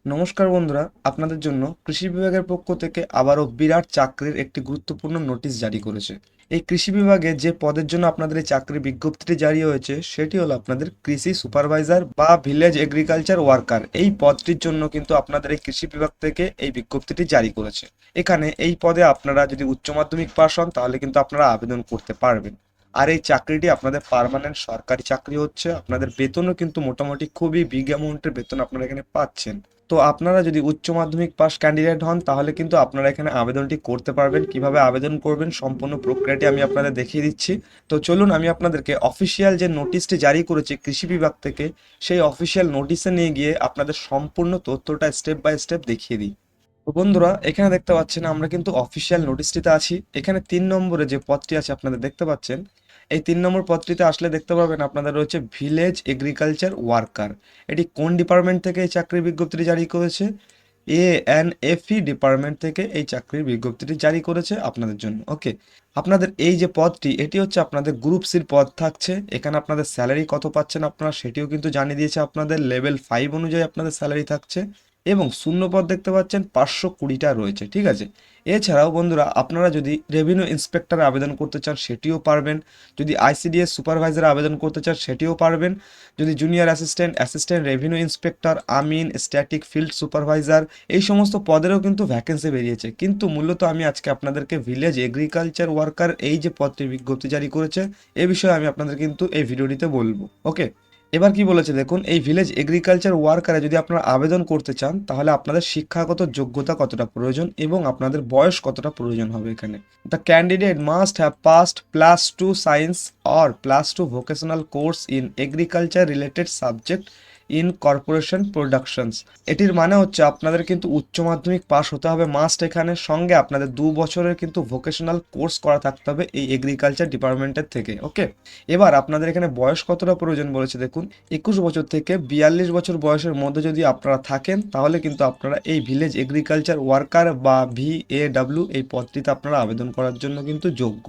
নমস্কার বন্ধুরা, আপনাদের জন্য কৃষি বিভাগের পক্ষ থেকে আবারও বিরাট চাকরির একটি গুরুত্বপূর্ণ নোটিশ জারি করেছে। এই কৃষি বিভাগে যে পদের জন্য আপনাদের এই চাকরির বিজ্ঞপ্তিটি জারি হয়েছে সেটি হলো আপনাদের কৃষি সুপারভাইজার বা ভিলেজ এগ্রিকালচার ওয়ার্কার। এই পদটির জন্য কিন্তু আপনাদের এই কৃষি বিভাগ থেকে এই বিজ্ঞপ্তিটি জারি করেছে। এখানে এই পদে আপনারা যদি উচ্চ মাধ্যমিক পাশ হন তাহলে কিন্তু আপনারা আবেদন করতে পারবেন। আর এই চাকরিটি আপনাদের পার্মানেন্ট সরকারি চাকরি হচ্ছে। আপনাদের বেতনও কিন্তু মোটামুটি খুবই বিগ অ্যামাউন্টের বেতন আপনারা এখানে পাচ্ছেন। তো আপনারা যদি উচ্চ মাধ্যমিক পাস ক্যান্ডিডেট হন তাহলে কিন্তু আপনারা এখানে আবেদনটি করতে পারবেন। কিভাবে আবেদন করবেন সম্পূর্ণ প্রক্রিয়াটি আমি আপনাদের দেখিয়ে দিচ্ছি। তো চলুন আমি আপনাদেরকে অফিসিয়াল যে নোটিশটি জারি করেছে কৃষি বিভাগ থেকে সেই অফিসিয়াল নোটিশে নিয়ে গিয়ে আপনাদের সম্পূর্ণ তথ্যটা স্টেপ বাই স্টেপ দেখিয়ে দিই। তো বন্ধুরা, এখানে দেখতে পাচ্ছেন আমরা কিন্তু অফিসিয়াল নোটিশটিতে আছি। এখানে 3 নম্বরে যে পদটি আছে আপনাদের দেখতে পাচ্ছেন, এই 3 নম্বর পদটিতে আসলে দেখতে পাবেন আপনাদের রয়েছে ভিলেজ এগ্রিকালচার ওয়ার্কার। এটি কোন ডিপার্টমেন্ট থেকে এই চাকরির বিজ্ঞপ্তিটি জারি করেছে? এএনএফই ডিপার্টমেন্ট থেকে এই চাকরির বিজ্ঞপ্তিটি জারি করেছে আপনাদের জন্য। ওকে, আপনাদের এই যে পদটি এটি হচ্ছে আপনাদের গ্রুপ সির পদ থাকছে। এখানে আপনাদের স্যালারি কত পাচ্ছেন আপনারা সেটিও কিন্তু জানিয়ে দিয়েছে। আপনাদের লেভেল 5 অনুযায়ী আপনাদের স্যালারি থাকছে এবং শূন্য পদ দেখতে পাচ্ছেন 520টা রয়েছে। ঠিক আছে, এছাড়াও বন্ধুরা আপনারা যদি রেভিনিউ ইন্সপেক্টরে আবেদন করতে চান সেটিও পারবেন। যদি আইসিডিএস সুপারভাইজারে আবেদন করতে চান সেটিও পারবেন। যদি junior assistant, assistant revenue inspector, আমিন, স্ট্যাটিক ফিল্ড সুপারভাইজার, এই সমস্ত পদেরও কিন্তু ভ্যাকেন্সি বেরিয়েছে। কিন্তু মূলত আমি আজকে আপনাদেরকে ভিলেজ এগ্রিকালচার ওয়ার্কার এই যে পদটির বিজ্ঞপ্তি জারি করেছে এ বিষয়ে আমি আপনাদের কিন্তু এই ভিডিওটিতে বলবো। ওকে, এবার কি বলেছে দেখুন, এই ভিলেজ এগ্রিকালচার ওয়ার্কারে যদি আপনারা আবেদন করতে চান তাহলে আপনাদের শিক্ষাগত যোগ্যতা কতটা প্রয়োজন এবং আপনাদের বয়স কতটা প্রয়োজন হবে এখানে। The candidate must have passed +2 science or +2 vocational course in agriculture related subject in corporation productions. এটির মানে হচ্ছে আপনাদের কিন্তু উচ্চ মাধ্যমিক পাস হতে হবে মাস্ট। এখানে সঙ্গে আপনাদের 2 বছরের কিন্তু ভোকেশনাল কোর্স করা থাকতে হবে এই এগ্রিকালচার ডিপার্টমেন্টের থেকে। ওকে, এবার আপনাদের এখানে বয়স কতটা প্রয়োজন বলেছে দেখুন, 21 বছর থেকে 42 বছর বয়সের মধ্যে যদি আপনারা থাকেন তাহলে কিন্তু আপনারা এই ভিলেজ এগ্রিকালচার ওয়ার্কার বা VAW এই পদটিতে আপনারা আবেদন করার জন্য কিন্তু যোগ্য।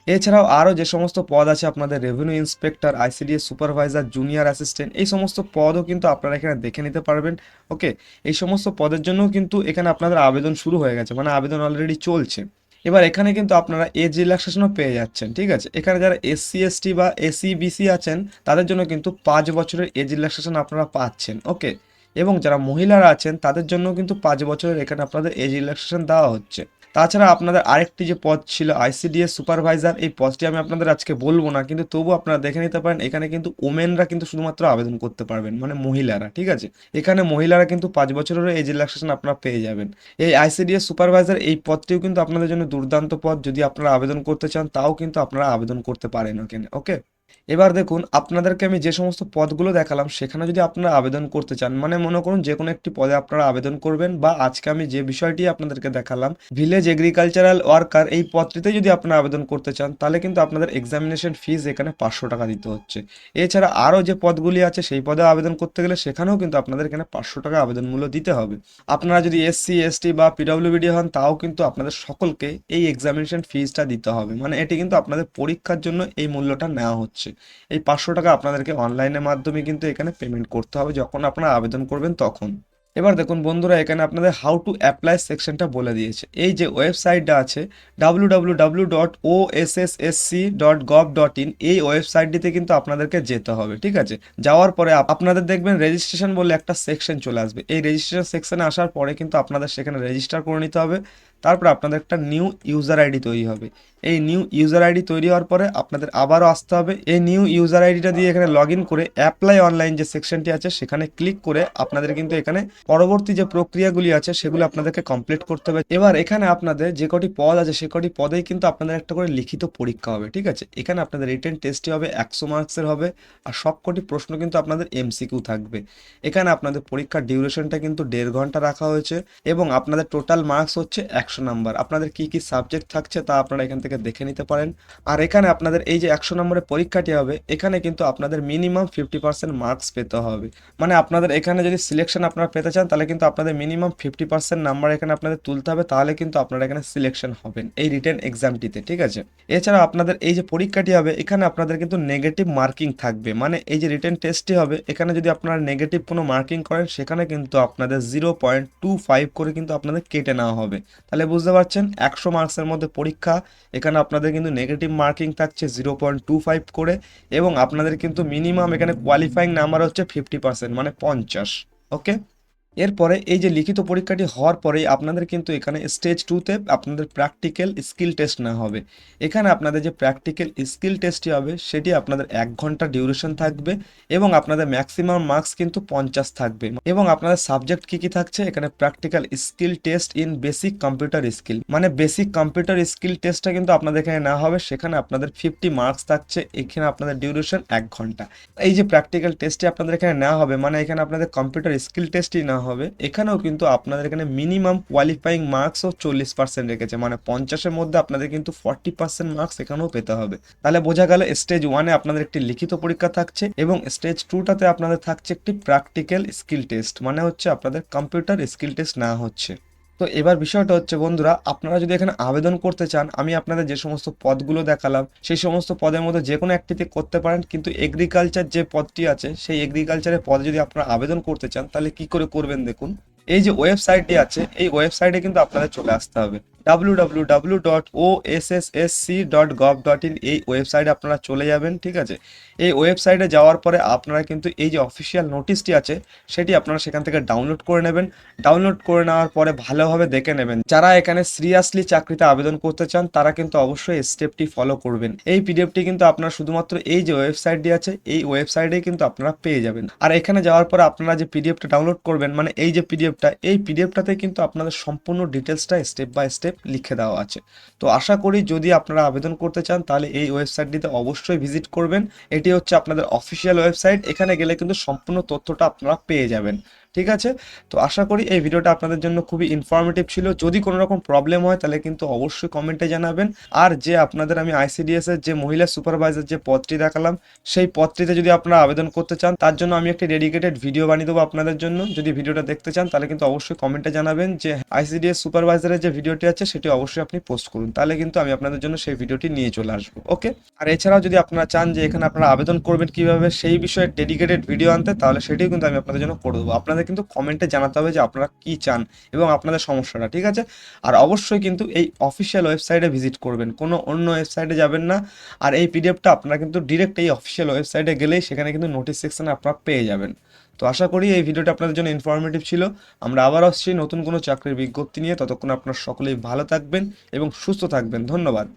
এছাড়াও আরও যে সমস্ত পদ আছে আপনাদের revenue inspector, ICDS supervisor, junior assistant, এই সমস্ত পদও কিন্তু আপনারা এখানে দেখে নিতে পারবেন। ওকে, এই সমস্ত পদের জন্যও কিন্তু এখানে আপনাদের আবেদন শুরু হয়ে গেছে, মানে আবেদন অলরেডি চলছে। এবার এখানে কিন্তু আপনারা এজ রিল্যাক্সেশনও পেয়ে যাচ্ছেন। ঠিক আছে, এখানে যারা SC ST বা SC BC আছেন তাদের জন্য কিন্তু 5 বছরের এজ রিল্যাক্সেশন আপনারা পাচ্ছেন। ওকে, এবং যারা মহিলারা আছেন তাদের জন্য কিন্তু 5 বছরের এখানে আপনাদের এজ রিল্যাক্সেশন দেওয়া হচ্ছে। তাছাড়া আপনাদের আরেকটি যে পদ ছিল আইসিডিএস সুপারভাইজার, এই পদটি আমি আপনাদের আজকে বলবো না, কিন্তু তবু আপনারা দেখে নিতে পারেন। এখানে কিন্তু ওমেনরা কিন্তু শুধুমাত্র আবেদন করতে পারবেন, মানে মহিলারা। ঠিক আছে, এখানে মহিলারা কিন্তু 5 বছরেরও এজ রিল্যাক্সেশন আপনারা পেয়ে যাবেন। এই আইসিডিএস সুপারভাইজার এই পদটিও কিন্তু আপনাদের জন্য দুর্দান্ত পদ। যদি আপনারা আবেদন করতে চান তাও কিন্তু আপনারা আবেদন করতে পারেন ওখানে। ওকে, এবার দেখুন আপনাদেরকে আমি যে সমস্ত পদগুলো দেখালাম সেখানে যদি আপনারা আবেদন করতে চান, মানে মনে করুন যে কোনো একটি পদে আপনারা আবেদন করবেন, বা আজকে আমি যে বিষয়টি আপনাদেরকে দেখালাম ভিলেজ এগ্রিকালচারাল ওয়ার্কার এই পদটিতে যদি আপনারা আবেদন করতে চান তাহলে কিন্তু আপনাদের এক্সামিনেশন ফিস এখানে 500 টাকা দিতে হচ্ছে। এছাড়া আরও যে পদগুলি আছে সেই পদে আবেদন করতে গেলে সেখানেও কিন্তু আপনাদের এখানে 500 টাকা আবেদন মূল্য দিতে হবে। আপনারা যদি SC ST বা PWBD হন তাও কিন্তু আপনাদের সকলকে এই এক্সামিনেশন ফিসটা দিতে হবে, মানে এটি কিন্তু আপনাদের পরীক্ষার জন্য এই মূল্যটা নেওয়া হচ্ছে। এই 500 টাকা আপনাদেরকে অনলাইনের মাধ্যমে কিন্তু এখানে পেমেন্ট করতে হবে যখন আপনারা আবেদন করবেন তখন। এবার দেখুন বন্ধুরা, এখানে আপনাদের হাউ টু অ্যাপ্লাই সেকশনটা বলে দিয়েছে। এই যে ওয়েবসাইটটা আছে www.ossSC.gov.in, এই ওয়েবসাইটটিতে কিন্তু আপনাদেরকে যেতে হবে। ঠিক আছে, যাওয়ার পরে আপনাদের দেখবেন রেজিস্ট্রেশন বলে একটা সেকশন চলে আসবে। এই রেজিস্ট্রেশন সেকশনে আসার পরে কিন্তু আপনাদের সেখানে রেজিস্টার করে নিতে হবে। তারপরে আপনাদের একটা নিউ ইউজার আইডি তৈরি হবে। এই নিউ ইউজার আইডি তৈরি হওয়ার পরে আপনাদের আবারও আসতে হবে। এই নিউ ইউজার আইডিটা দিয়ে এখানে লগ ইন করে অ্যাপ্লাই অনলাইন যে সেকশনটি আছে সেখানে ক্লিক করে আপনাদের কিন্তু এখানে পরবর্তী যে প্রক্রিয়াগুলি আছে সেগুলো আপনাদেরকে কমপ্লিট করতে হবে। এবার এখানে আপনাদের যে কটি পদ আছে সে কটি পদেই কিন্তু আপনাদের একটা করে লিখিত পরীক্ষা হবে। ঠিক আছে, এখানে আপনাদের রিটেন টেস্টটি হবে, 100 মার্কসের হবে, আর সব কটি প্রশ্ন কিন্তু আপনাদের MCQ থাকবে। এখানে আপনাদের পরীক্ষার ডিউরেশনটা কিন্তু 1.5 ঘন্টা রাখা হয়েছে এবং আপনাদের টোটাল মার্কস হচ্ছে 100 নাম্বার। আপনাদের কি কি সাবজেক্ট থাকছে তা আপনারা এখান থেকে দেখে নিতে পারেন। আর এখানে আপনাদের এই যে 100 নম্বরের পরীক্ষাটি হবে এখানে কিন্তু আপনাদের মিনিমাম 50% মার্কস পেতে হবে। মানে আপনাদের এখানে যদি সিলেকশন আপনারা পেতে চান তাহলে কিন্তু আপনাদের মিনিমাম 50% নাম্বার এখানে আপনাদের তুলতে হবে, তাহলে কিন্তু আপনারা এখানে সিলেকশন হবেন এই রিটেন এক্সামটিতে, ঠিক আছে। এছাড়া আপনাদের এই যে পরীক্ষাটি হবে এখানে আপনাদের কিন্তু নেগেটিভ মার্কিং থাকবে, মানে এই যে রিটেন টেস্টটি হবে এখানে যদি আপনারা নেগেটিভ কোনো মার্কিং করেন সেখানে কিন্তু আপনাদের 0.25 করে কিন্তু আপনাদের কেটে নেওয়া হবে। তাহলে বুঝতে পারছেন 100 মার্কসের মধ্যে পরীক্ষা, এখানে আপনাদের কিন্তু নেগেটিভ মার্কিং থাকছে 0.25 করে, এবং আপনাদের কিন্তু মিনিমাম এখানে কোয়ালিফাইং নাম্বার হচ্ছে 50%, মানে 50। ওকে, এরপরে এই যে লিখিত পরীক্ষাটি হওয়ার পরেই আপনাদের কিন্তু এখানে স্টেজ 2তে আপনাদের প্র্যাকটিক্যাল স্কিল টেস্ট নেওয়া হবে। এখানে আপনাদের যে প্র্যাকটিক্যাল স্কিল টেস্টটি হবে সেটি আপনাদের 1 ঘন্টা ডিউরেশন থাকবে, এবং আপনাদের ম্যাক্সিমাম মার্কস কিন্তু 50 থাকবে, এবং আপনাদের সাবজেক্ট কি কি থাকছে এখানে practical skill test in basic computer skill, মানে বেসিক কম্পিউটার স্কিল টেস্টটা কিন্তু আপনাদের এখানে নেওয়া হবে, সেখানে আপনাদের 50 মার্কস থাকছে, এখানে আপনাদের ডিউরেশন 1 ঘন্টা। এই যে প্র্যাকটিক্যাল টেস্টটি আপনাদের এখানে নেওয়া হবে, মানে এখানে আপনাদের কম্পিউটার স্কিল টেস্টই নেওয়া হবে, এখানেও কিন্তু আপনাদের এখানে মিনিমাম কোয়ালিফাইং মার্কসও 40% রেখেছে, মানে 50-এর মধ্যে আপনাদের কিন্তু 40% মার্কস এখানেও পেতে হবে। তাহলে বোঝা গেল স্টেজ 1-এ আপনাদের একটি লিখিত পরীক্ষা থাকছে, এবং স্টেজ 2টাতে আপনাদের থাকছে একটি প্র্যাকটিক্যাল স্কিল টেস্ট, মানে হচ্ছে আপনাদের কম্পিউটার স্কিল টেস্ট নেওয়া হচ্ছে। তো এবার বিষয়টা হচ্ছে বন্ধুরা, আপনারা যদি এখানে আবেদন করতে চান, আমি আপনাদের যে সমস্ত পদগুলো দেখালাম সেই সমস্ত পদের মধ্যে যে কোনো একটিতে করতে পারেন, কিন্তু এগ্রিকালচার যে পদটি আছে সেই এগ্রিকালচারের পদে যদি আপনারা আবেদন করতে চান তাহলে কি করে করবেন দেখুন। এই যে ওয়েবসাইটটি আছে এই ওয়েবসাইটে কিন্তু আপনাদের চলে আসতে হবে, www.osssc.gov.in, এই ওয়েবসাইটে আপনারা চলে যাবেন, ঠিক আছে। এই ওয়েবসাইটে যাওয়ার পরে আপনারা কিন্তু এই যে অফিসিয়াল নোটিশটি আছে সেটি আপনারা সেখান থেকে ডাউনলোড করে নেবেন। ডাউনলোড করে নেওয়ার পরে ভালোভাবে দেখে নেবেন, যারা এখানে সিরিয়াসলি চাকরিতে আবেদন করতে চান তারা কিন্তু অবশ্যই স্টেপটি ফলো করবেন। এই পিডিএফটি কিন্তু আপনারা শুধুমাত্র এই যে ওয়েবসাইটটি আছে এই ওয়েবসাইটে কিন্তু আপনারা পেয়ে যাবেন। আর এখানে যাওয়ার পরে আপনারা যে পিডিএফটা ডাউনলোড করবেন, মানে এই যে পিডিএফটা, এই পিডিএফটাতে কিন্তু আপনাদের সম্পূর্ণ ডিটেলসটা স্টেপ বাই স্টেপ লিখে দেওয়া আছে। তো আশা করি যদি আপনারা আবেদন করতে চান তাহলে এই ওয়েবসাইটটিতে অবশ্যই ভিজিট করবেন। এটি হচ্ছে আপনাদের অফিসিয়াল ওয়েবসাইট, এখানে গেলে কিন্তু সম্পূর্ণ তথ্যটা আপনারা পেয়ে যাবেন, ঠিক আছে। তো আশা করি এই ভিডিওটা আপনাদের জন্য খুবই ইনফরমেটিভ ছিল। যদি কোনো রকম প্রবলেম হয় তাহলে কিন্তু অবশ্যই কমেন্টে জানাবেন। আর যে আপনাদের আমি আইসিডিএস এর যে মহিলা সুপারভাইজার যে পদটি দেখালাম সেই পদটিতে যদি আপনারা আবেদন করতে চান তার জন্য আমি একটি ডেডিকেটেড ভিডিও বানিয়ে দেবো আপনাদের জন্য। যদি ভিডিওটা দেখতে চান তাহলে কিন্তু অবশ্যই কমেন্টে জানাবেন যে আইসিডিএস সুপারভাইজারের যে ভিডিওটি আছে সেটি অবশ্যই আপনি পোস্ট করুন, তাহলে কিন্তু আমি আপনাদের জন্য সেই ভিডিওটি নিয়ে চলে আসবো। ওকে, আর এছাড়াও যদি আপনারা চান যে এখানে আপনারা আবেদন করবেন কিভাবে সেই বিষয়ে ডেডিকেটেড ভিডিও আনতে, তাহলে সেটিও কিন্তু আমি আপনাদের জন্য করে দেবো। আপনাদের কিন্তু কমেন্টে জানাতে হবে যে আপনারা কি চান এবং আপনাদের সমস্যাটা, ঠিক আছে। আর অবশ্যই কিন্তু এই অফিসিয়াল ওয়েবসাইটে ভিজিট করবেন, কোনো অন্য ওয়েবসাইটে যাবেন না। আর এই পিডিএফটা আপনারা কিন্তু ডিরেক্ট এই অফিসিয়াল ওয়েবসাইটে গেলেই সেখানে কিন্তু নোটিস সেকশনে আপনারা পেয়ে যাবেন। তো আশা করি এই ভিডিওটা আপনাদের জন্য ইনফরমেটিভ ছিল। আমরা আবার আসছি নতুন কোনো চাকরির বিজ্ঞপ্তি নিয়ে, ততক্ষণ আপনারা সকলেই ভালো থাকবেন এবং সুস্থ থাকবেন। ধন্যবাদ।